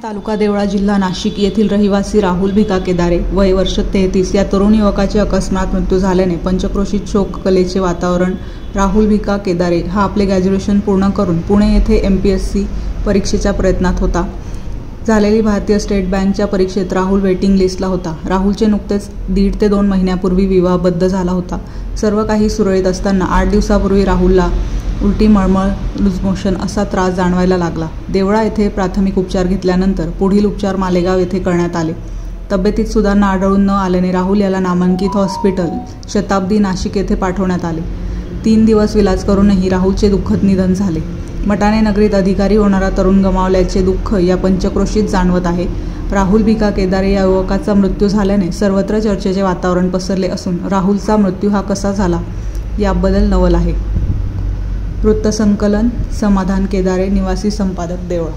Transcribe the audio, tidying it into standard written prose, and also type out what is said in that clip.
तालुका देवळा, जिल्हा नाशिक येथील रहिवासी राहुल भिका केदारे वय वर्ष 33 या तरुण युवकाचे अकस्मात मृत्यू झाल्याने पंचक्रोशीत शोककलेचे वातावरण। राहुल भिका केदारे हा आपले ग्रॅज्युएशन पूर्ण करून पुणे येथे MPSC परीक्षेच्या प्रयत्नात होता। झालेली भारतीय स्टेट बँकच्या परीक्षेत राहुल वेटिंग लिस्टला होता। राहुलचे नुकतेच 1.5 ते 2 महिन्यापूर्वी विवाहबद्ध झाला होता। सर्व काही सुरळीत असताना 8 दिवसापूर्वी राहुलला उलटी, मळमळ, लूज मोशन असा त्रास जाणवायला लागला। देवळा येथे प्राथमिक उपचार घेतल्यानंतर पुढील उपचार मालेगाव येथे करण्यात आले। तब्येतीत सुधारणा आढळून न आल्याने राहुल याला नामांकित हॉस्पिटल शताब्दी नाशिक येथे पाठवण्यात आले। 3 दिवस विलाज करूनही राहुलचे दुःखद निधन झाले। मटाणे नगरीत अधिकारी होणारा तरुण गमावल्याचे दुःख या पंचक्रोशीत जाणवत आहे। राहुल भिका केदारे या युवकाचा मृत्यू झाल्याने सर्वत्र चर्चेचे वातावरण पसरले असून राहुलचा मृत्यू हा कसा झाला याबद्दल नवल आहे। वृत्तसंकलन समाधान केदारे, निवासी संपादक, देवळा।